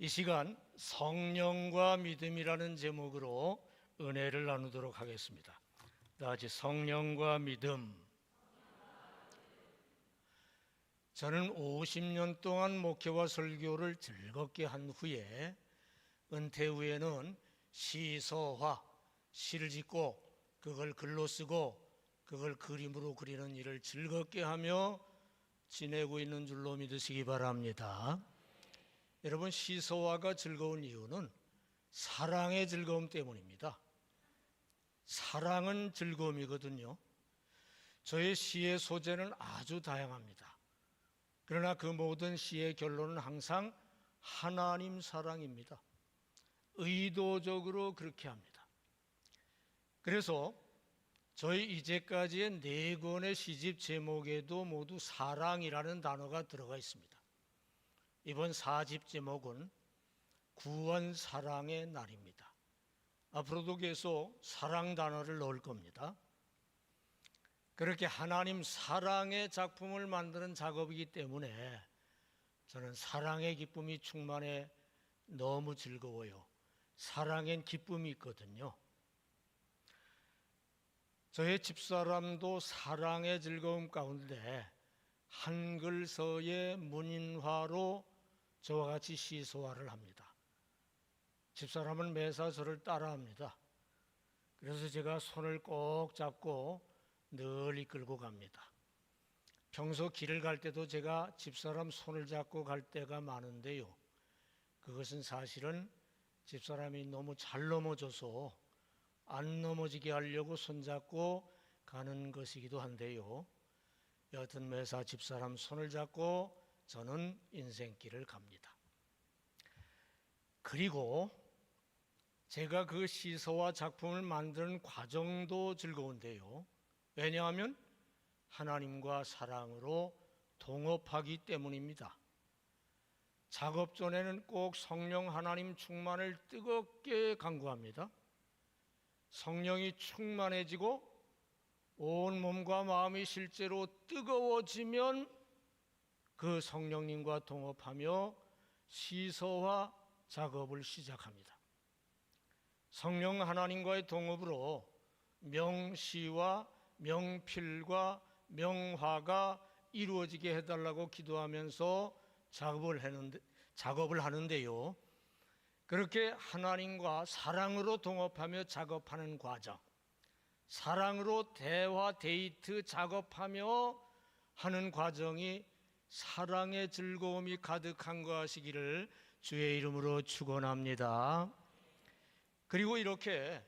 이 시간 성령과 믿음이라는 제목으로 은혜를 나누도록 하겠습니다. 다 같이 성령과 믿음. 저는 50년 동안 목회와 설교를 즐겁게 한 후에 은퇴 후에는 시서화, 시를 짓고 그걸 글로 쓰고 그걸 그림으로 그리는 일을 즐겁게 하며 지내고 있는 줄로 믿으시기 바랍니다. 여러분, 시서화가 즐거운 이유는 사랑의 즐거움 때문입니다. 사랑은 즐거움이거든요. 저의 시의 소재는 아주 다양합니다. 그러나 그 모든 시의 결론은 항상 하나님 사랑입니다. 의도적으로 그렇게 합니다. 그래서 저희 이제까지의 4권의 시집 제목에도 모두 사랑이라는 단어가 들어가 있습니다. 이번 4집 제목은 구원 사랑의 날입니다. 앞으로도 계속 사랑 단어를 넣을 겁니다. 그렇게 하나님 사랑의 작품을 만드는 작업이기 때문에 저는 사랑의 기쁨이 충만해 너무 즐거워요. 사랑엔 기쁨이 있거든요. 저의 집사람도 사랑의 즐거움 가운데 한글서의 문인화로 저와 같이 시소화를 합니다. 집사람은 매사 저를 따라합니다. 그래서 제가 손을 꼭 잡고 늘 이끌고 갑니다. 평소 길을 갈 때도 제가 집사람 손을 잡고 갈 때가 많은데요. 그것은 사실은 집사람이 너무 잘 넘어져서 안 넘어지게 하려고 손잡고 가는 것이기도 한데요. 여하튼 매사 집사람 손을 잡고 저는 인생길을 갑니다. 그리고 제가 그 시서와 작품을 만드는 과정도 즐거운데요. 왜냐하면 하나님과 사랑으로 동업하기 때문입니다. 작업 전에는 꼭 성령 하나님 충만을 뜨겁게 간구합니다. 성령이 충만해지고 온 몸과 마음이 실제로 뜨거워지면 그 성령님과 동업하며 시서화 작업을 시작합니다. 성령 하나님과의 동업으로 명시와 명필과 명화가 이루어지게 해달라고 기도하면서 작업을 하는데요. 그렇게 하나님과 사랑으로 동업하며 작업하는 과정, 사랑으로 대화 데이트 작업하며 하는 과정이 사랑의 즐거움이 가득한 것이기를 주의 이름으로 축원합니다. 그리고 이렇게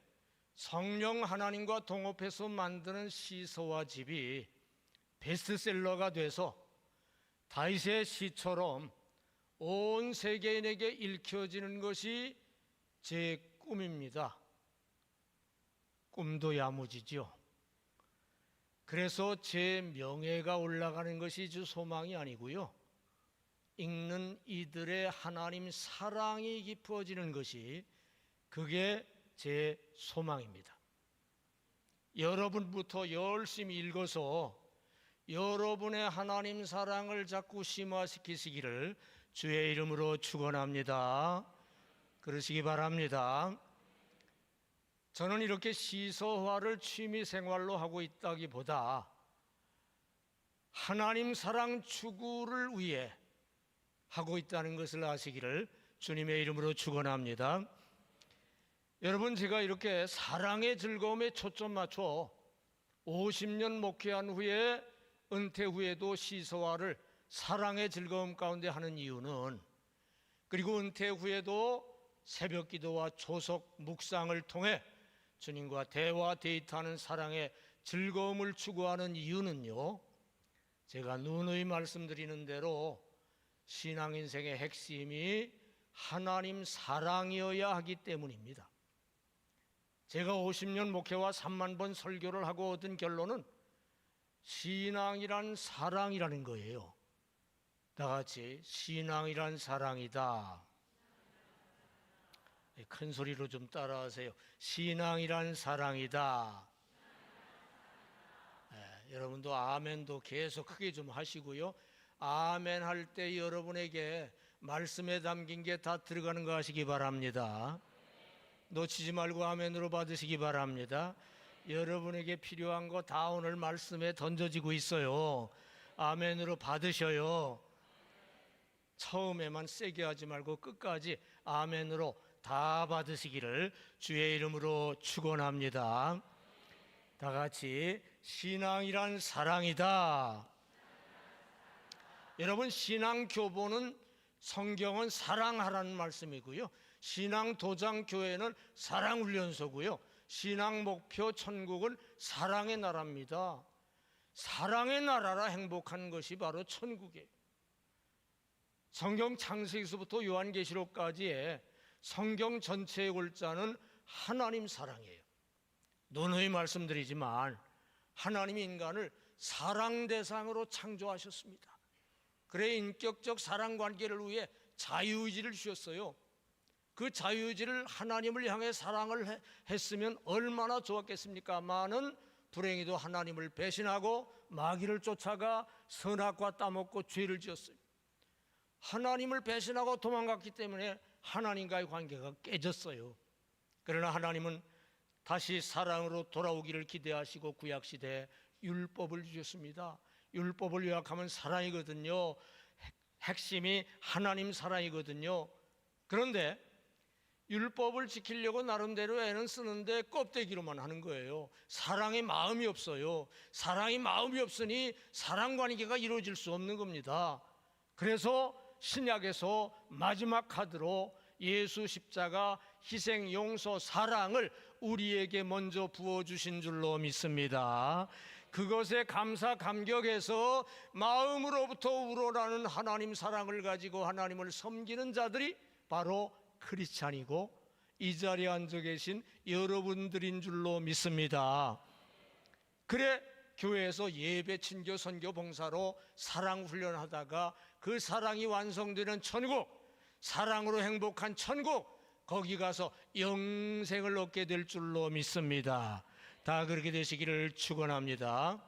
성령 하나님과 동업해서 만드는 시서와 집이 베스트셀러가 돼서 다윗의 시처럼 온 세계인에게 읽혀지는 것이 제 꿈입니다. 꿈도 야무지죠. 그래서 제 명예가 올라가는 것이 주 소망이 아니고요. 읽는 이들의 하나님 사랑이 깊어지는 것이 그게 제 소망입니다. 여러분부터 열심히 읽어서 여러분의 하나님 사랑을 자꾸 심화시키시기를 주의 이름으로 축원합니다. 그러시기 바랍니다. 저는 이렇게 시서화를 취미 생활로 하고 있다기보다 하나님 사랑 추구를 위해 하고 있다는 것을 아시기를 주님의 이름으로 축원합니다. 여러분, 제가 이렇게 사랑의 즐거움에 초점 맞춰 50년 목회한 후에 은퇴 후에도 시서화를 사랑의 즐거움 가운데 하는 이유는, 그리고 은퇴 후에도 새벽 기도와 초석 묵상을 통해 주님과 대화 데이트하는 사랑의 즐거움을 추구하는 이유는요, 제가 누누이 말씀드리는 대로 신앙 인생의 핵심이 하나님 사랑이어야 하기 때문입니다. 제가 50년 목회와 3만 번 설교를 하고 얻은 결론은 신앙이란 사랑이라는 거예요. 다 같이 신앙이란 사랑이다. 큰 소리로 좀 따라하세요. 신앙이란 사랑이다. 여러분도 아멘도 계속 크게 좀 하시고요. 아멘 할 때 여러분에게 말씀에 담긴 게 다 들어가는 거 하시기 바랍니다. 놓치지 말고 아멘으로 받으시기 바랍니다. 여러분에게 필요한 거 다 오늘 말씀에 던져지고 있어요. 아멘으로 받으셔요. 처음에만 세게 하지 말고 끝까지 아멘으로 다 받으시기를 주의 이름으로 축원합니다. 다 같이 신앙이란 사랑이다. 여러분, 신앙 교보는 성경은 사랑하라는 말씀이고요. 신앙 도장 교회는 사랑 훈련소고요. 신앙 목표 천국은 사랑의 나라입니다. 사랑의 나라라 행복한 것이 바로 천국이에요. 성경 창세기서부터 요한계시록까지의 성경 전체의 골자는 하나님 사랑이에요. 누누이 말씀드리지만 하나님이 인간을 사랑 대상으로 창조하셨습니다. 그래 인격적 사랑 관계를 위해 자유의지를 주셨어요. 그 자유의지를 하나님을 향해 사랑을 했으면 얼마나 좋았겠습니까? 불행히도 하나님을 배신하고 마귀를 쫓아가 선악과 따먹고 죄를 지었어요. 하나님을 배신하고 도망갔기 때문에 하나님과의 관계가 깨졌어요. 그러나 하나님은 다시 사랑으로 돌아오기를 기대하시고 구약시대에 율법을 주셨습니다. 율법을 요약하면 사랑이거든요. 핵심이 하나님 사랑이거든요. 그런데 율법을 지키려고 나름대로 애는 쓰는데 껍데기로만 하는 거예요. 사랑의 마음이 없어요. 사랑의 마음이 없으니 사랑 관계가 이루어질 수 없는 겁니다. 그래서 신약에서 마지막 카드로 예수 십자가 희생 용서 사랑을 우리에게 먼저 부어주신 줄로 믿습니다. 그것에 감사 감격해서 마음으로부터 우러나는 하나님 사랑을 가지고 하나님을 섬기는 자들이 바로 크리스찬이고 이 자리에 앉아 계신 여러분들인 줄로 믿습니다. 그래 교회에서 예배, 친교, 선교, 봉사로 사랑 훈련하다가 그 사랑이 완성되는 천국, 사랑으로 행복한 천국, 거기 가서 영생을 얻게 될 줄로 믿습니다. 다 그렇게 되시기를 축원합니다.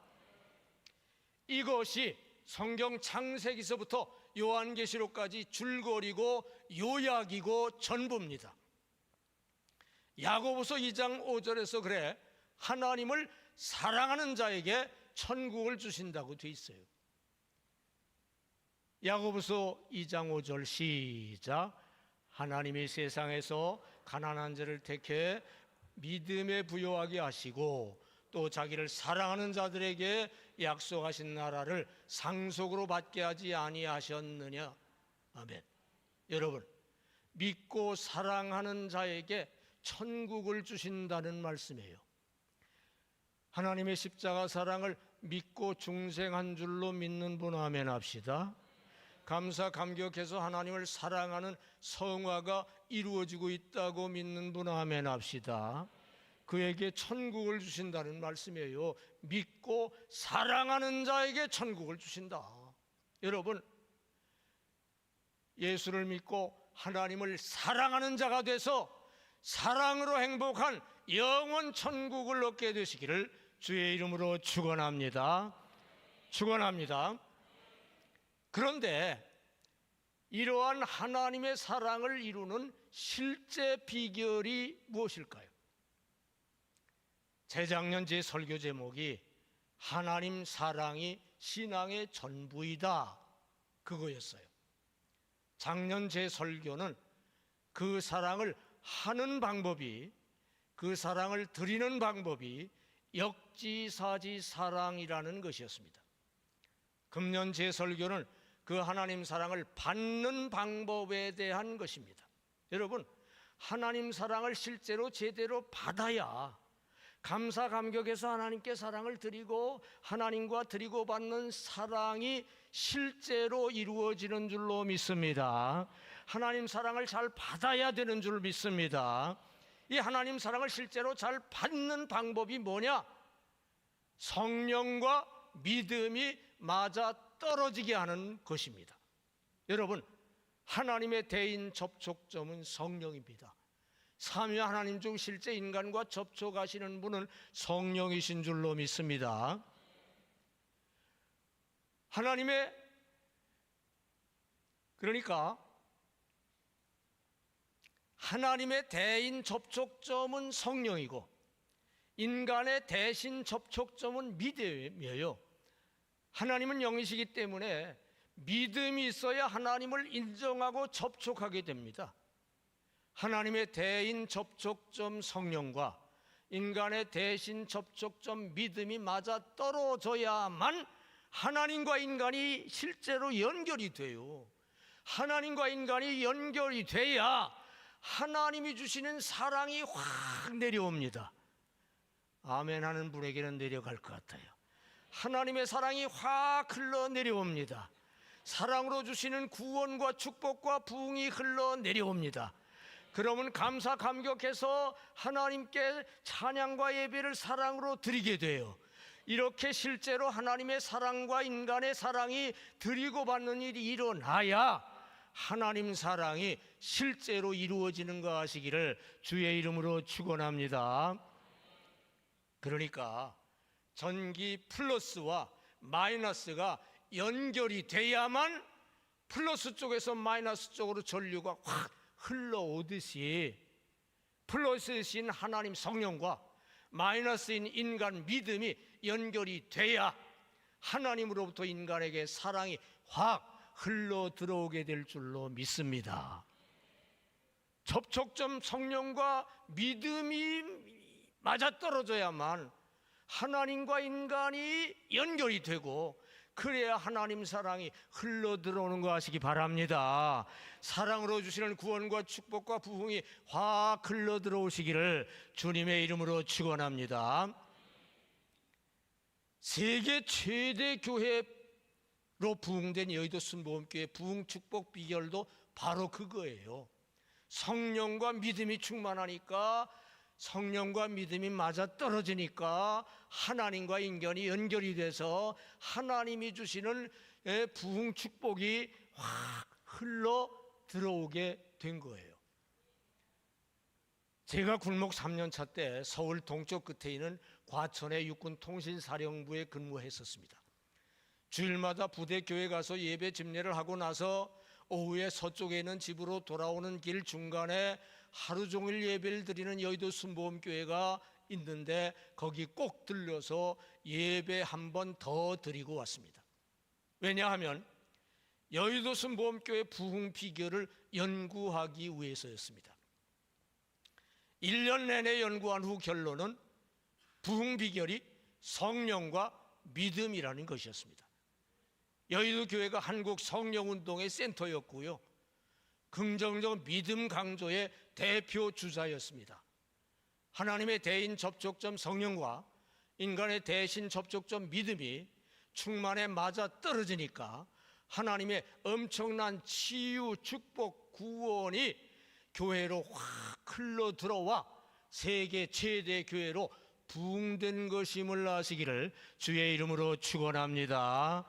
이것이 성경 창세기서부터 요한계시록까지 줄거리고 요약이고 전부입니다. 야고보서 2장 5절에서 그래 하나님을 사랑하는 자에게 천국을 주신다고 돼 있어요. 야고보서 2장 5절 시작. 하나님이 세상에서 가난한 자를 택해 믿음에 부요하게 하시고 또 자기를 사랑하는 자들에게 약속하신 나라를 상속으로 받게 하지 아니하셨느냐. 아멘. 여러분, 믿고 사랑하는 자에게 천국을 주신다는 말씀이에요. 하나님의 십자가 사랑을 믿고 중생한 줄로 믿는 분 아멘 합시다. 감사 감격해서 하나님을 사랑하는 성화가 이루어지고 있다고 믿는 분 아멘 합시다. 그에게 천국을 주신다는 말씀이에요. 믿고 사랑하는 자에게 천국을 주신다. 여러분, 예수를 믿고 하나님을 사랑하는 자가 돼서 사랑으로 행복한 영원 천국을 얻게 되시기를 주의 이름으로 축원합니다. 축원합니다. 그런데 이러한 하나님의 사랑을 이루는 실제 비결이 무엇일까요? 재작년 제 설교 제목이 하나님 사랑이 신앙의 전부이다, 그거였어요. 작년 제 설교는 그 사랑을 하는 방법이, 그 사랑을 드리는 방법이 역지사지 사랑이라는 것이었습니다. 금년 제 설교는 그 하나님 사랑을 받는 방법에 대한 것입니다. 여러분, 하나님 사랑을 실제로 제대로 받아야 감사 감격해서 하나님께 사랑을 드리고 하나님과 드리고 받는 사랑이 실제로 이루어지는 줄로 믿습니다. 하나님 사랑을 잘 받아야 되는 줄 믿습니다. 이 하나님 사랑을 실제로 잘 받는 방법이 뭐냐? 성령과 믿음이 맞아 떨어지게 하는 것입니다. 여러분, 하나님의 대인 접촉점은 성령입니다. 삼위 하나님 중 실제 인간과 접촉하시는 분은 성령이신 줄로 믿습니다. 그러니까 하나님의 대인 접촉점은 성령이고 인간의 대신 접촉점은 믿음이에요. 하나님은 영이시기 때문에 믿음이 있어야 하나님을 인정하고 접촉하게 됩니다. 하나님의 대인 접촉점 성령과 인간의 대신 접촉점 믿음이 맞아 떨어져야만 하나님과 인간이 실제로 연결이 돼요. 하나님과 인간이 연결이 돼야 하나님이 주시는 사랑이 확 내려옵니다. 아멘 하는 분에게는 내려갈 것 같아요. 하나님의 사랑이 확 흘러 내려옵니다. 사랑으로 주시는 구원과 축복과 부흥이 흘러 내려옵니다. 그러면 감사 감격해서 하나님께 찬양과 예배를 사랑으로 드리게 돼요. 이렇게 실제로 하나님의 사랑과 인간의 사랑이 드리고 받는 일이 일어나야 하나님 사랑이 실제로 이루어지는 거 아시기를 주의 이름으로 축원합니다. 그러니까 전기 플러스와 마이너스가 연결이 돼야만 플러스 쪽에서 마이너스 쪽으로 전류가 확 흘러오듯이 플러스이신 하나님 성령과 마이너스인 인간 믿음이 연결이 돼야 하나님으로부터 인간에게 사랑이 확 흘러 들어오게 될 줄로 믿습니다. 접촉점 성령과 믿음이 맞아떨어져야만 하나님과 인간이 연결이 되고 그래야 하나님 사랑이 흘러 들어오는 거 아시기 바랍니다. 사랑으로 주시는 구원과 축복과 부흥이 확 흘러 들어오시기를 주님의 이름으로 축원합니다. 세계 최대 교회로 부흥된 여의도 순복음교회 부흥 축복 비결도 바로 그거예요. 성령과 믿음이 충만하니까 성령과 믿음이 맞아떨어지니까 하나님과 인간이 연결이 돼서 하나님이 주시는 부흥 축복이 확 흘러 들어오게 된 거예요. 제가 군목 3년차 때 서울 동쪽 끝에 있는 과천의 육군통신사령부에 근무했었습니다. 주일마다 부대교회 가서 예배 집례를 하고 나서 오후에 서쪽에 있는 집으로 돌아오는 길 중간에 하루 종일 예배를 드리는 여의도 순복음교회가 있는데 거기 꼭 들려서 예배 한 번 더 드리고 왔습니다. 왜냐하면 여의도 순복음교회 부흥 비결을 연구하기 위해서였습니다. 1년 내내 연구한 후 결론은 부흥 비결이 성령과 믿음이라는 것이었습니다. 여의도 교회가 한국 성령운동의 센터였고요, 긍정적 믿음 강조의 대표 주자였습니다. 하나님의 대인 접촉점 성령과 인간의 대신 접촉점 믿음이 충만에 맞아 떨어지니까 하나님의 엄청난 치유, 축복, 구원이 교회로 확 흘러 들어와 세계 최대 교회로 부흥된 것임을 아시기를 주의 이름으로 축원합니다.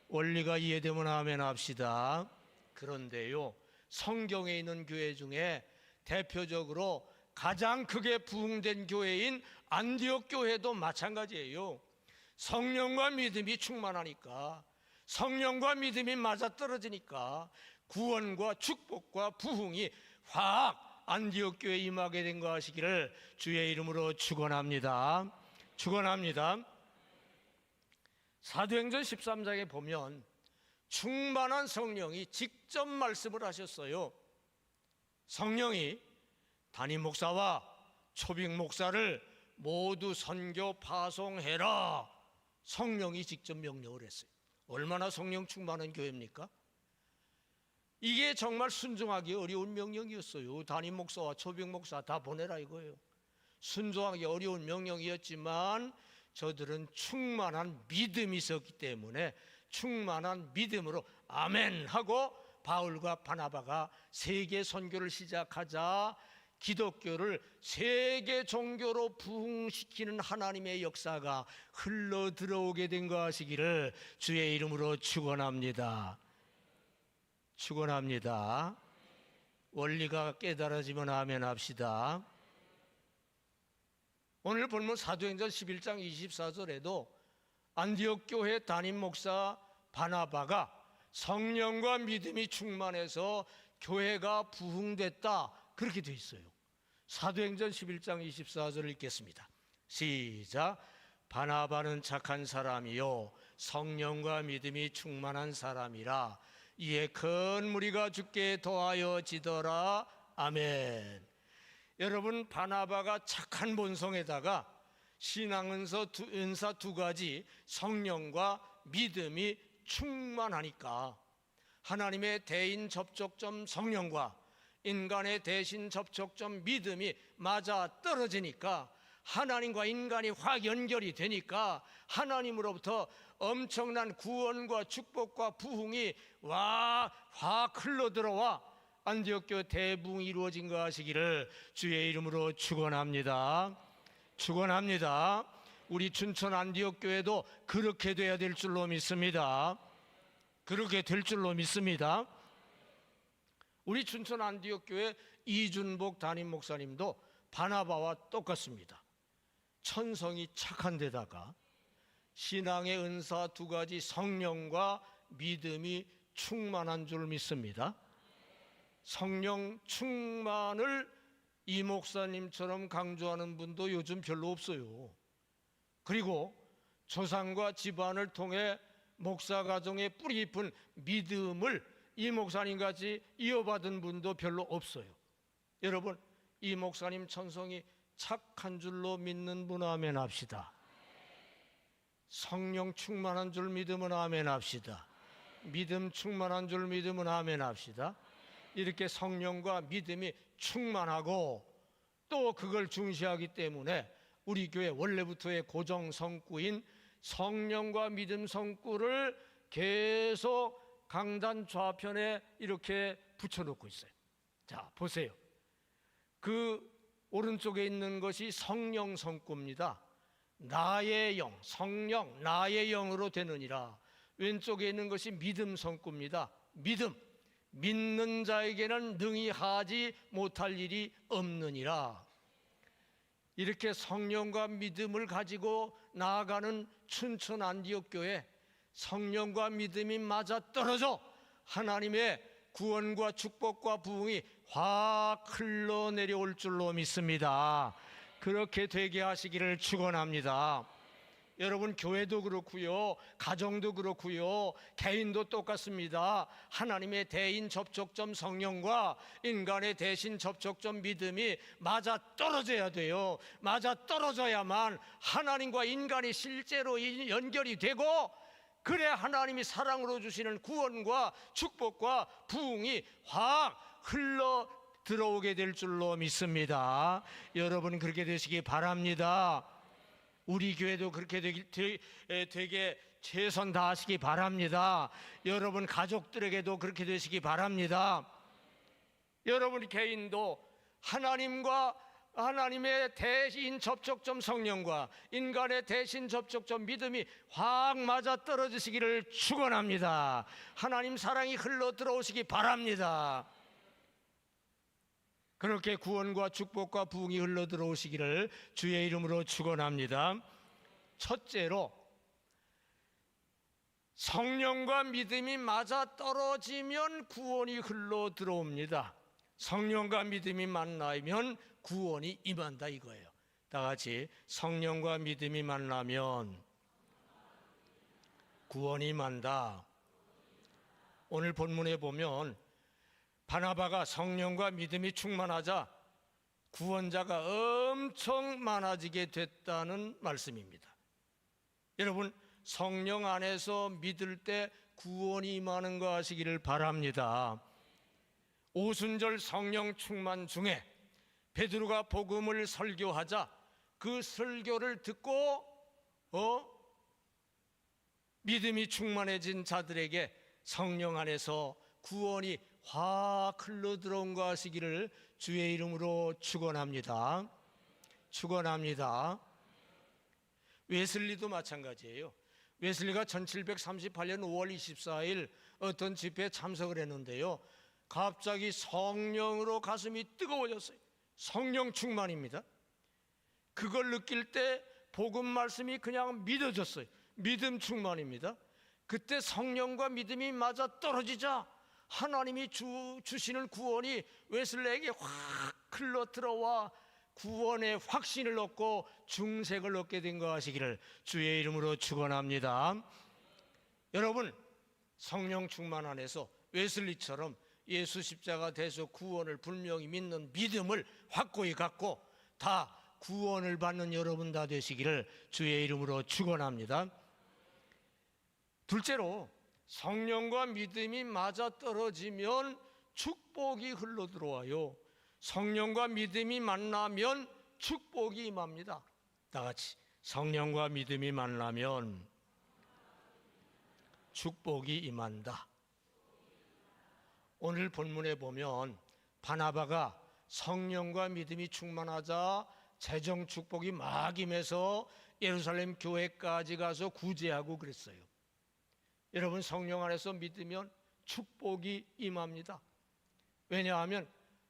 원리가 이해되면 아멘 합시다. 그런데요, 성경에 있는 교회 중에 대표적으로 가장 크게 부흥된 교회인 안디옥 교회도 마찬가지예요. 성령과 믿음이 충만하니까, 성령과 믿음이 맞아떨어지니까 구원과 축복과 부흥이 확 안디옥 교회에 임하게 된 거 아시기를 주의 이름으로 축원합니다. 축원합니다. 사도행전 13장에 보면 충만한 성령이 직접 말씀을 하셨어요. 성령이 담임 목사와 초빙 목사를 모두 선교 파송해라. 성령이 직접 명령을 했어요. 얼마나 성령 충만한 교회입니까? 이게 정말 순종하기 어려운 명령이었어요. 담임 목사와 초빙 목사 다 보내라 이거예요. 순종하기 어려운 명령이었지만 저들은 충만한 믿음이 있었기 때문에 충만한 믿음으로 아멘 하고 바울과 바나바가 세계 선교를 시작하자 기독교를 세계 종교로 부흥시키는 하나님의 역사가 흘러 들어오게 된 거 아시기를 주의 이름으로 축원합니다. 축원합니다. 원리가 깨달아지면 아멘 합시다. 오늘 본문 사도행전 11장 24절에도 안디옥 교회 담임 목사 바나바가 성령과 믿음이 충만해서 교회가 부흥됐다 그렇게 돼 있어요. 사도행전 11장 24절을 읽겠습니다. 시작. 바나바는 착한 사람이요 성령과 믿음이 충만한 사람이라 이에 큰 무리가 주께 더하여지더라. 아멘. 여러분, 바나바가 착한 본성에다가 신앙은사 두 가지, 성령과 믿음이 충만하니까 하나님의 대인 접촉점 성령과 인간의 대신 접촉점 믿음이 맞아 떨어지니까 하나님과 인간이 확 연결이 되니까 하나님으로부터 엄청난 구원과 축복과 부흥이 확 흘러들어와 안디옥 교회 대부흥이 이루어진 것 하시기를 주의 이름으로 축원합니다. 축원합니다. 우리 춘천 안디옥 교회도 그렇게 돼야 될 줄로 믿습니다. 그렇게 될 줄로 믿습니다. 우리 춘천 안디옥 교회 이준복 담임 목사님도 바나바와 똑같습니다. 천성이 착한 데다가 신앙의 은사 두 가지, 성령과 믿음이 충만한 줄 믿습니다. 성령 충만을 이 목사님처럼 강조하는 분도 요즘 별로 없어요. 그리고 조상과 집안을 통해 목사 가정에 뿌리 깊은 믿음을 이 목사님같이 이어받은 분도 별로 없어요. 여러분, 이 목사님 천성이 착한 줄로 믿는 분 아멘 합시다. 성령 충만한 줄 믿으면 아멘 합시다. 믿음 충만한 줄 믿으면 아멘 합시다. 이렇게 성령과 믿음이 충만하고 또 그걸 중시하기 때문에 우리 교회 원래부터의 고정 성구인 성령과 믿음 성구를 계속 강단 좌편에 이렇게 붙여놓고 있어요. 자, 보세요. 그 오른쪽에 있는 것이 성령 성구입니다. 나의 영, 성령, 나의 영으로 되느니라. 왼쪽에 있는 것이 믿음 성구입니다. 믿음, 믿는 자에게는 능히 하지 못할 일이 없느니라. 이렇게 성령과 믿음을 가지고 나아가는 춘천 안디옥 교회, 성령과 믿음이 맞아떨어져 하나님의 구원과 축복과 부흥이 확 흘러내려올 줄로 믿습니다. 그렇게 되게 하시기를 축원합니다. 여러분, 교회도 그렇고요, 가정도 그렇고요, 개인도 똑같습니다. 하나님의 대인 접촉점 성령과 인간의 대신 접촉점 믿음이 맞아 떨어져야 돼요. 맞아 떨어져야만 하나님과 인간이 실제로 연결이 되고, 그래 하나님이 사랑으로 주시는 구원과 축복과 부흥이 확 흘러 들어오게 될 줄로 믿습니다. 여러분, 그렇게 되시기 바랍니다. 우리 교회도 그렇게 되게 최선 다하시기 바랍니다. 여러분 가족들에게도 그렇게 되시기 바랍니다. 여러분 개인도 하나님의 대신 접촉점 성령과 인간의 대신 접촉점 믿음이 확 맞아 떨어지시기를 축원합니다. 하나님 사랑이 흘러 들어오시기 바랍니다. 그렇게 구원과 축복과 부흥이 흘러 들어오시기를 주의 이름으로 축원합니다. 첫째로, 성령과 믿음이 맞아 떨어지면 구원이 흘러 들어옵니다. 성령과 믿음이 만나면 구원이 임한다 이거예요. 다 같이 성령과 믿음이 만나면 구원이 임한다. 오늘 본문에 보면 바나바가 성령과 믿음이 충만하자 구원자가 엄청 많아지게 됐다는 말씀입니다. 여러분, 성령 안에서 믿을 때 구원이 임하는 거 아시기를 바랍니다. 오순절 성령 충만 중에 베드로가 복음을 설교하자 그 설교를 듣고 믿음이 충만해진 자들에게 성령 안에서 구원이 확 흘러 들어온 거 아시기를 주의 이름으로 축원합니다. 축원합니다. 웨슬리도 마찬가지예요. 웨슬리가 1738년 5월 24일 어떤 집회에 참석을 했는데요, 갑자기 성령으로 가슴이 뜨거워졌어요. 성령 충만입니다. 그걸 느낄 때 복음 말씀이 그냥 믿어졌어요. 믿음 충만입니다. 그때 성령과 믿음이 맞아 떨어지자 하나님이 주시는 구원이 웨슬레에게 확 흘러 들어와 구원의 확신을 얻고 중생을 얻게 된 거 아시기를 주의 이름으로 축원합니다. 여러분, 성령 충만 안에서 웨슬리처럼 예수 십자가 대속 구원을 분명히 믿는 믿음을 확고히 갖고 다 구원을 받는 여러분 다 되시기를 주의 이름으로 축원합니다. 둘째로, 성령과 믿음이 맞아떨어지면 축복이 흘러 들어와요. 성령과 믿음이 만나면 축복이 임합니다. 다 같이, 성령과 믿음이 만나면 축복이 임한다. 오늘 본문에 보면 바나바가 성령과 믿음이 충만하자 재정 축복이 막 임해서 예루살렘 교회까지 가서 구제하고 그랬어요. 여러분, 성령 안에서 믿으면 축복이 임합니다. 왜냐하면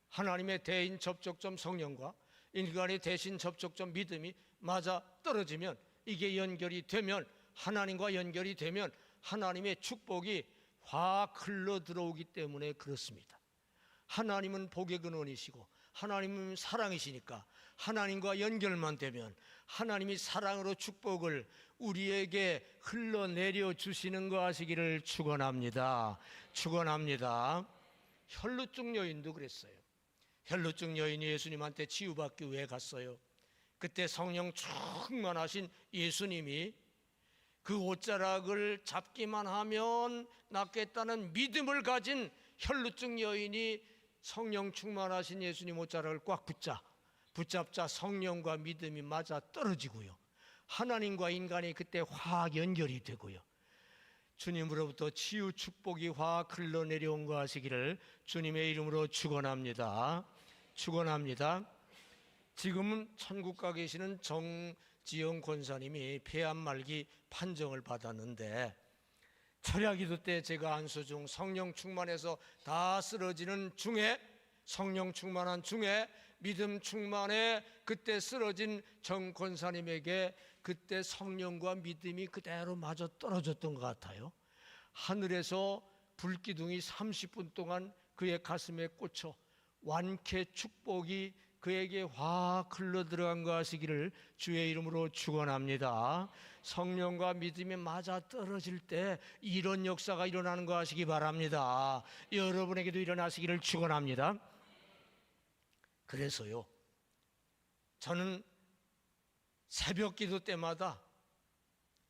하나님의 대인 접촉점 성령과 인간의 대신 접촉점 믿음이 맞아 떨어지면, 이게 연결이 되면, 하나님과 연결이 되면 하나님의 축복이 확 흘러 들어오기 때문에 그렇습니다. 하나님은 복의 근원이시고 하나님은 사랑이시니까 하나님과 연결만 되면 하나님이 사랑으로 축복을 우리에게 흘러내려 주시는 거 아시기를 축원합니다. 축원합니다. 혈루증 여인도 그랬어요. 혈루증 여인이 예수님한테 치유받기 위해 갔어요. 그때 성령 충만하신 예수님이 그 옷자락을 잡기만 하면 낫겠다는 믿음을 가진 혈루증 여인이 성령 충만하신 예수님 옷자락을 꽉 붙잡자 성령과 믿음이 맞아 떨어지고요, 하나님과 인간이 그때 확 연결이 되고요, 주님으로부터 치유 축복이 확 흘러내려온 거 아시기를 주님의 이름으로 축원합니다. 축원합니다. 지금은 천국 가 계시는 정지영 권사님이 폐암 말기 판정을 받았는데, 철야기도 때 제가 안수 중 성령 충만해서 다 쓰러지는 중에, 성령 충만한 중에 믿음 충만에 그때 쓰러진 정 권사님에게 그때 성령과 믿음이 그대로 맞아 떨어졌던 것 같아요. 하늘에서 불기둥이 30분 동안 그의 가슴에 꽂혀 완쾌 축복이 그에게 확 흘러 들어간 거 아시기를 주의 이름으로 축원합니다. 성령과 믿음이 맞아 떨어질 때 이런 역사가 일어나는 거 아시기 바랍니다. 여러분에게도 일어나시기를 축원합니다. 그래서요, 저는 새벽 기도 때마다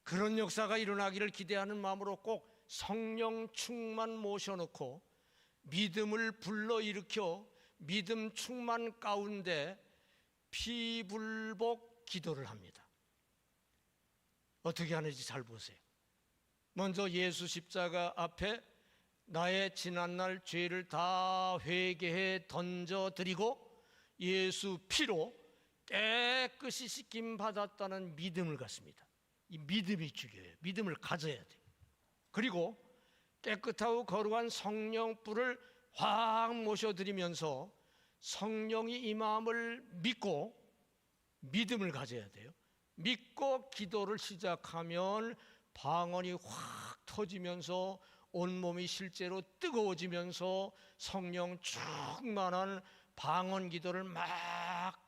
그런 역사가 일어나기를 기대하는 마음으로 꼭 성령 충만 모셔놓고 믿음을 불러일으켜 믿음 충만 가운데 피불복 기도를 합니다. 어떻게 하는지 잘 보세요. 먼저 예수 십자가 앞에 나의 지난날 죄를 다 회개해 던져드리고 예수 피로 깨끗이 씻김 받았다는 믿음을 갖습니다. 이 믿음이 중요해요. 믿음을 가져야 돼요. 그리고 깨끗하고 거룩한 성령 뿔을 확 모셔드리면서 성령이 임함을 믿고 믿음을 가져야 돼요. 믿고 기도를 시작하면 방언이 확 터지면서 온몸이 실제로 뜨거워지면서 성령 충만한 방언 기도를 막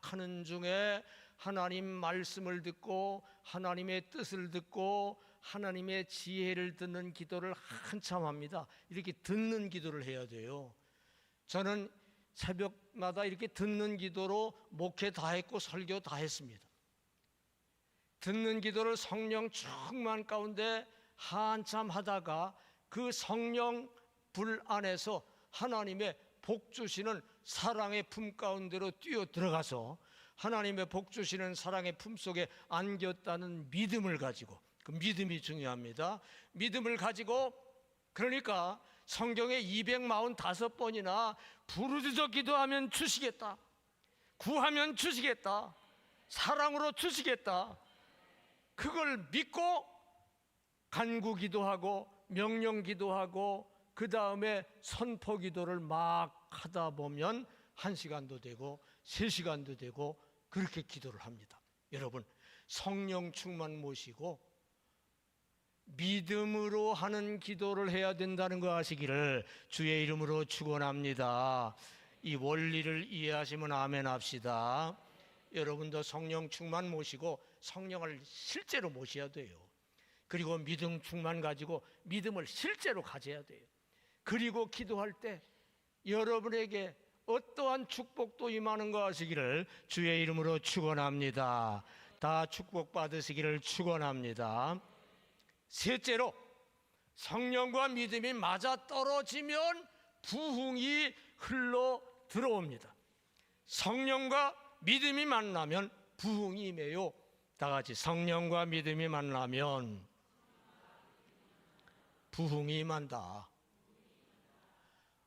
하는 중에 하나님 말씀을 듣고 하나님의 뜻을 듣고 하나님의 지혜를 듣는 기도를 한참 합니다. 이렇게 듣는 기도를 해야 돼요. 저는 새벽마다 이렇게 듣는 기도로 목회 다 했고 설교 다 했습니다. 듣는 기도를 성령 충만 가운데 한참 하다가 그 성령 불 안에서 하나님의 복 주시는 사랑의 품 가운데로 뛰어 들어가서 하나님의 복 주시는 사랑의 품 속에 안겼다는 믿음을 가지고, 그 믿음이 중요합니다. 믿음을 가지고, 그러니까 성경에 245번이나 부르짖어 기도하면 주시겠다, 구하면 주시겠다, 사랑으로 주시겠다, 그걸 믿고 간구 기도하고 명령 기도하고 그 다음에 선포 기도를 막 하다 보면 1시간도 되고 3시간도 되고 그렇게 기도를 합니다. 여러분, 성령 충만 모시고 믿음으로 하는 기도를 해야 된다는 거 아시기를 주의 이름으로 축원합니다. 이 원리를 이해하시면 아멘 합시다. 여러분도 성령 충만 모시고 성령을 실제로 모셔야 돼요. 그리고 믿음 충만 가지고 믿음을 실제로 가져야 돼요. 그리고 기도할 때 여러분에게 어떠한 축복도 임하는 거 아시기를 주의 이름으로 축원합니다. 다 축복 받으시기를 축원합니다. 셋째로, 성령과 믿음이 맞아 떨어지면 부흥이 흘러 들어옵니다. 성령과 믿음이 만나면 부흥이 임해요. 다 같이 성령과 믿음이 만나면 부흥이 임한다.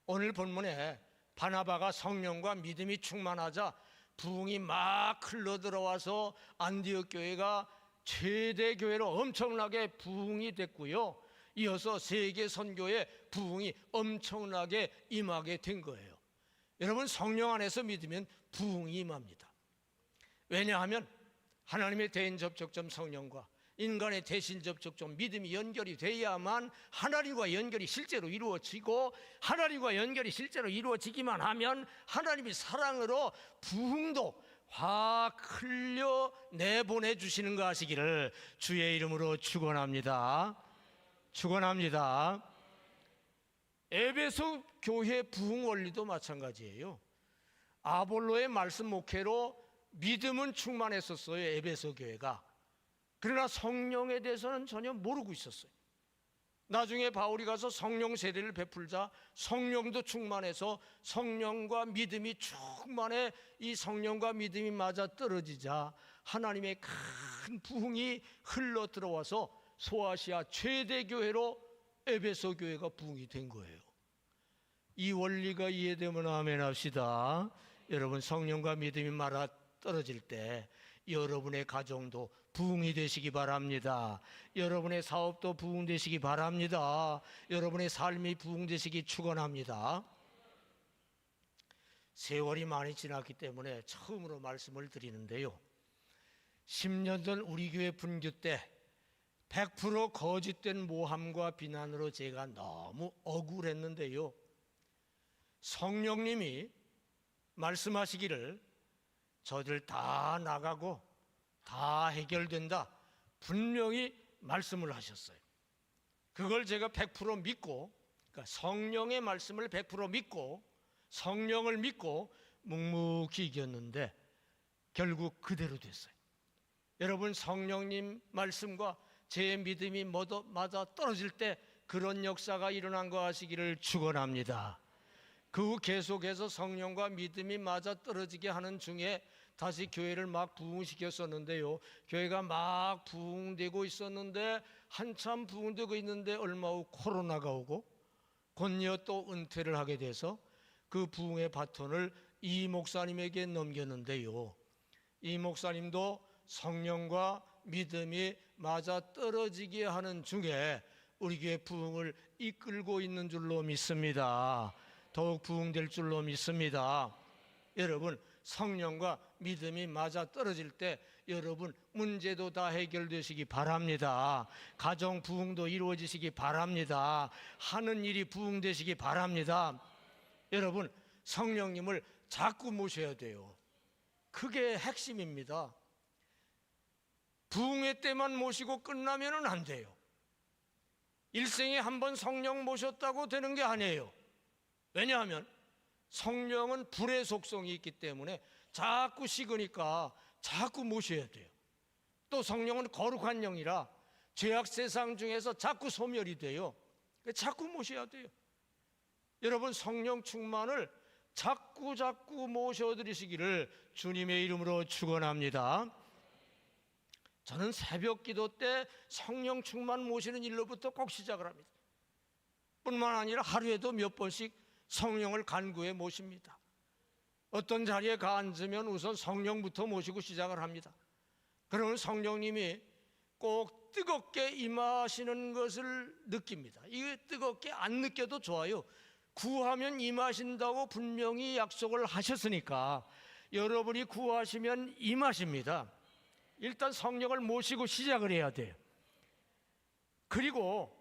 오늘 본문에 바나바가 성령과 믿음이 충만하자 부흥이 막 흘러 들어와서 안디옥 교회가 최대 교회로 엄청나게 부흥이 됐고요. 이어서 세계 선교에 부흥이 엄청나게 임하게 된 거예요. 여러분, 성령 안에서 믿으면 부흥이 임합니다. 왜냐하면 하나님의 대인 접촉점 성령과 인간의 대신 접촉점 믿음이 연결이 돼야만 하나님과 연결이 실제로 이루어지고, 하나님과 연결이 실제로 이루어지기만 하면 하나님이 사랑으로 부흥도 확 흘려 내보내 주시는 거 아시기를 주의 이름으로 축원합니다. 축원합니다. 에베소 교회 부흥 원리도 마찬가지예요. 아볼로의 말씀 목회로 믿음은 충만했었어요, 에베소 교회가. 그러나 성령에 대해서는 전혀 모르고 있었어요. 나중에 바울이 가서 성령 세례를 베풀자 성령도 충만해서 성령과 믿음이 충만해 이 성령과 믿음이 맞아 떨어지자 하나님의 큰 부흥이 흘러 들어와서 소아시아 최대 교회로 에베소 교회가 부흥이 된 거예요. 이 원리가 이해되면 아멘 합시다. 여러분, 성령과 믿음이 맞아 떨어질 때 여러분의 가정도 부흥이 되시기 바랍니다. 여러분의 사업도 부흥되시기 바랍니다. 여러분의 삶이 부흥되시기 축원합니다. 세월이 많이 지났기 때문에 처음으로 말씀을 드리는데요, 10년 전 우리 교회 분교 때 100% 거짓된 모함과 비난으로 제가 너무 억울했는데요, 성령님이 말씀하시기를 저들 다 나가고 다 해결된다, 분명히 말씀을 하셨어요. 그걸 제가 100% 믿고, 그러니까 성령의 말씀을 100% 믿고 성령을 믿고 묵묵히 이겼는데 결국 그대로 됐어요. 여러분, 성령님 말씀과 제 믿음이 맞아 떨어질 때 그런 역사가 일어난 거 아시기를 축원합니다. 그 후 계속해서 성령과 믿음이 맞아 떨어지게 하는 중에 다시 교회를 막 부흥시켰었는데요, 교회가 막 부흥되고 있었는데 한참 부흥되고 있는데 얼마 후 코로나가 오고 곧이어 또 은퇴를 하게 돼서 그 부흥의 바톤을 이 목사님에게 넘겼는데요, 이 목사님도 성령과 믿음이 맞아 떨어지게 하는 중에 우리 교회 부흥을 이끌고 있는 줄로 믿습니다. 더욱 부흥될 줄로 믿습니다. 여러분, 성령과 믿음이 맞아 떨어질 때 여러분 문제도 다 해결되시기 바랍니다. 가정 부흥도 이루어지시기 바랍니다. 하는 일이 부흥되시기 바랍니다. 여러분, 성령님을 자꾸 모셔야 돼요. 그게 핵심입니다. 부흥회 때만 모시고 끝나면 안 돼요. 일생에 한 번 성령 모셨다고 되는 게 아니에요. 왜냐하면 성령은 불의 속성이 있기 때문에 자꾸 식으니까 자꾸 모셔야 돼요. 또 성령은 거룩한 영이라 죄악 세상 중에서 자꾸 소멸이 돼요. 자꾸 모셔야 돼요. 여러분, 성령 충만을 자꾸 모셔드리시기를 주님의 이름으로 축원합니다. 저는 새벽 기도 때 성령 충만 모시는 일로부터 꼭 시작을 합니다. 뿐만 아니라 하루에도 몇 번씩 성령을 간구해 모십니다. 어떤 자리에 앉으면 우선 성령부터 모시고 시작을 합니다. 그러면 성령님이 꼭 뜨겁게 임하시는 것을 느낍니다. 이게 뜨겁게 안 느껴도 좋아요. 구하면 임하신다고 분명히 약속을 하셨으니까 여러분이 구하시면 임하십니다. 일단 성령을 모시고 시작을 해야 돼요. 그리고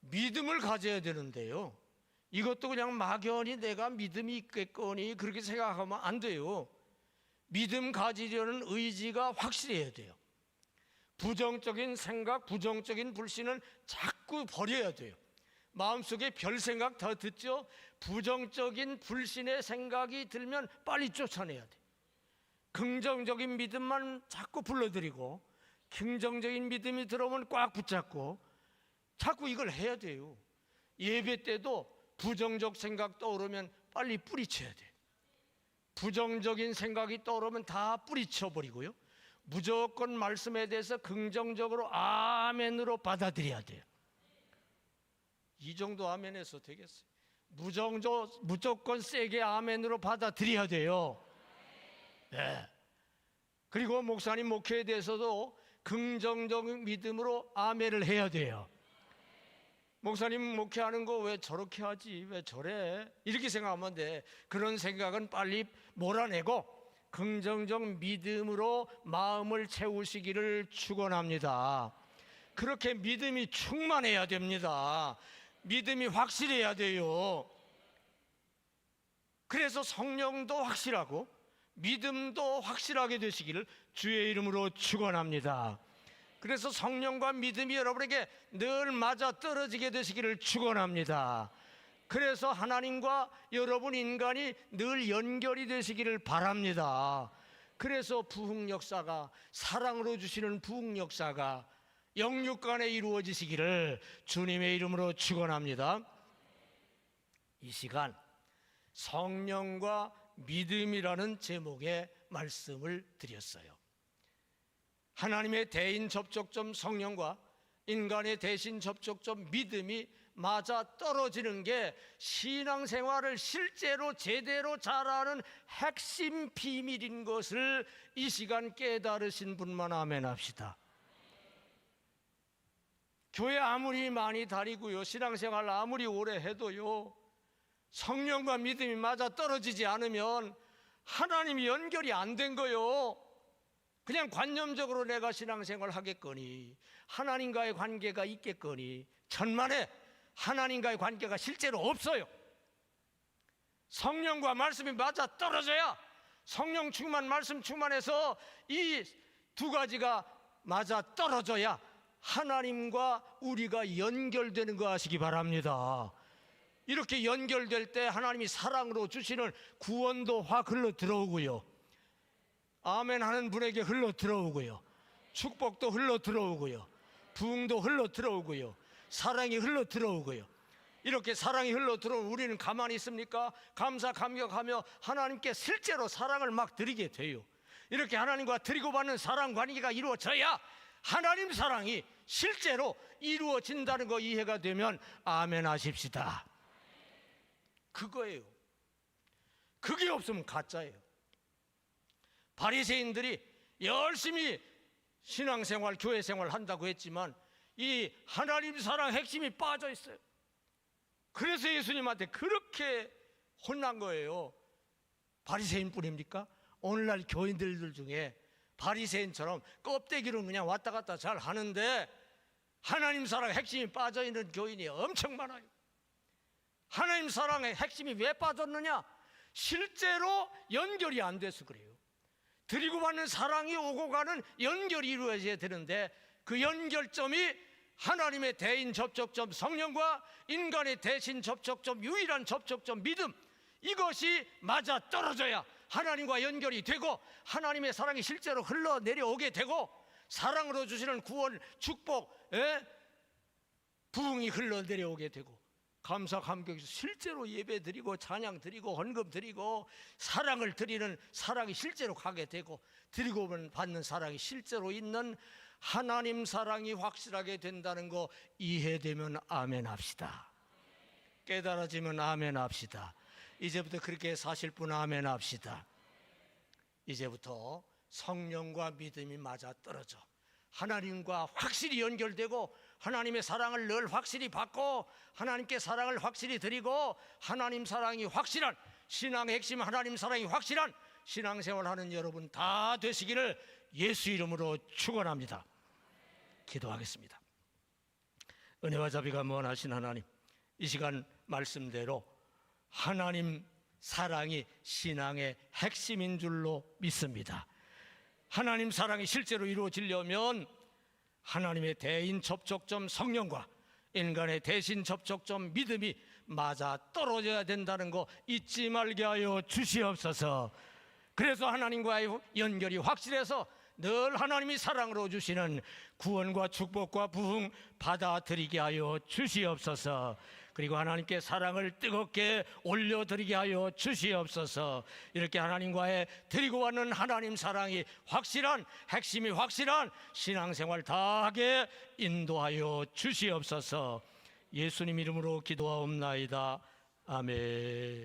믿음을 가져야 되는데요, 이것도 그냥 막연히 내가 믿음이 있겠거니 그렇게 생각하면 안 돼요. 믿음 가지려는 의지가 확실해야 돼요. 부정적인 생각, 부정적인 불신은 자꾸 버려야 돼요. 마음속에 별 생각 더 듣죠? 부정적인 불신의 생각이 들면 빨리 쫓아내야 돼요. 긍정적인 믿음만 자꾸 불러들이고, 긍정적인 믿음이 들어오면 꽉 붙잡고 자꾸 이걸 해야 돼요. 예배 때도 부정적 생각 떠오르면 빨리 뿌리쳐야 돼요. 부정적인 생각이 떠오르면 다 뿌리쳐버리고요, 무조건 말씀에 대해서 긍정적으로 아멘으로 받아들여야 돼요. 이 정도 아멘해서 되겠어요? 무조건 세게 아멘으로 받아들여야 돼요. 네. 그리고 목사님 목회에 대해서도 긍정적인 믿음으로 아멘을 해야 돼요. 목사님 목회하는 거 왜 저렇게 하지? 왜 저래? 이렇게 생각하면 돼. 그런 생각은 빨리 몰아내고 긍정적 믿음으로 마음을 채우시기를 축원합니다. 그렇게 믿음이 충만해야 됩니다. 믿음이 확실해야 돼요. 그래서 성령도 확실하고 믿음도 확실하게 되시기를 주의 이름으로 축원합니다. 그래서 성령과 믿음이 여러분에게 늘 맞아 떨어지게 되시기를 축원합니다. 그래서 하나님과 여러분 인간이 늘 연결이 되시기를 바랍니다. 그래서 부흥 역사가, 사랑으로 주시는 부흥 역사가 영육 간에 이루어지시기를 주님의 이름으로 축원합니다. 이 시간 성령과 믿음이라는 제목의 말씀을 드렸어요. 하나님의 대인 접촉점 성령과 인간의 대신 접촉점 믿음이 맞아 떨어지는 게 신앙생활을 실제로 제대로 잘하는 핵심 비밀인 것을 이 시간 깨달으신 분만 아멘 합시다. 교회 아무리 많이 다니고요, 신앙생활 아무리 오래 해도요, 성령과 믿음이 맞아 떨어지지 않으면 하나님이 연결이 안 된 거요. 그냥 관념적으로 내가 신앙생활 하겠거니, 하나님과의 관계가 있겠거니, 천만에 하나님과의 관계가 실제로 없어요. 성령과 말씀이 맞아 떨어져야, 성령 충만, 말씀 충만해서 이 두 가지가 맞아 떨어져야 하나님과 우리가 연결되는 거 아시기 바랍니다. 이렇게 연결될 때 하나님이 사랑으로 주시는 구원도 확 흘러 들어오고요, 아멘 하는 분에게 흘러 들어오고요, 축복도 흘러 들어오고요, 부흥도 흘러 들어오고요, 사랑이 흘러 들어오고요. 이렇게 사랑이 흘러 들어오면 우리는 가만히 있습니까? 감사 감격하며 하나님께 실제로 사랑을 막 드리게 돼요. 이렇게 하나님과 드리고 받는 사랑 관계가 이루어져야 하나님 사랑이 실제로 이루어진다는 거 이해가 되면 아멘 하십시다. 그거예요. 그게 없으면 가짜예요. 바리새인들이 열심히 신앙생활, 교회생활 한다고 했지만 이 하나님 사랑 핵심이 빠져 있어요. 그래서 예수님한테 그렇게 혼난 거예요. 바리새인뿐입니까? 오늘날 교인들 중에 바리새인처럼 껍데기로 그냥 왔다 갔다 잘 하는데 하나님 사랑의 핵심이 빠져있는 교인이 엄청 많아요. 하나님 사랑의 핵심이 왜 빠졌느냐? 실제로 연결이 안 돼서 그래요. 드리고 받는 사랑이 오고 가는 연결이 이루어져야 되는데 그 연결점이 하나님의 대인 접촉점 성령과 인간의 대신 접촉점, 유일한 접촉점 믿음, 이것이 맞아 떨어져야 하나님과 연결이 되고 하나님의 사랑이 실제로 흘러내려오게 되고 사랑으로 주시는 구원, 축복, 부흥이 흘러내려오게 되고 감사 감격에서 실제로 예배 드리고 찬양 드리고 헌금 드리고 사랑을 드리는 사랑이 실제로 가게 되고 드리고 받는 사랑이 실제로 있는 하나님 사랑이 확실하게 된다는 거 이해되면 아멘 합시다. 깨달아지면 아멘 합시다. 이제부터 그렇게 사실 분 아멘 합시다. 이제부터 성령과 믿음이 맞아 떨어져 하나님과 확실히 연결되고 하나님의 사랑을 늘 확실히 받고 하나님께 사랑을 확실히 드리고 하나님 사랑이 확실한 신앙의 핵심, 하나님 사랑이 확실한 신앙생활하는 여러분 다 되시기를 예수 이름으로 축원합니다. 기도하겠습니다. 은혜와 자비가 무한하신 하나님, 이 시간 말씀대로 하나님 사랑이 신앙의 핵심인 줄로 믿습니다. 하나님 사랑이 실제로 이루어지려면 하나님의 대인 접촉점 성령과 인간의 대신 접촉점 믿음이 맞아 떨어져야 된다는 거 잊지 말게 하여 주시옵소서. 그래서 하나님과의 연결이 확실해서 늘 하나님이 사랑으로 주시는 구원과 축복과 부흥 받아들이게 하여 주시옵소서. 그리고 하나님께 사랑을 뜨겁게 올려드리게 하여 주시옵소서. 이렇게 하나님과의 드리고 왔는 하나님 사랑이 확실한, 핵심이 확실한 신앙생활 다하게 인도하여 주시옵소서. 예수님 이름으로 기도하옵나이다. 아멘.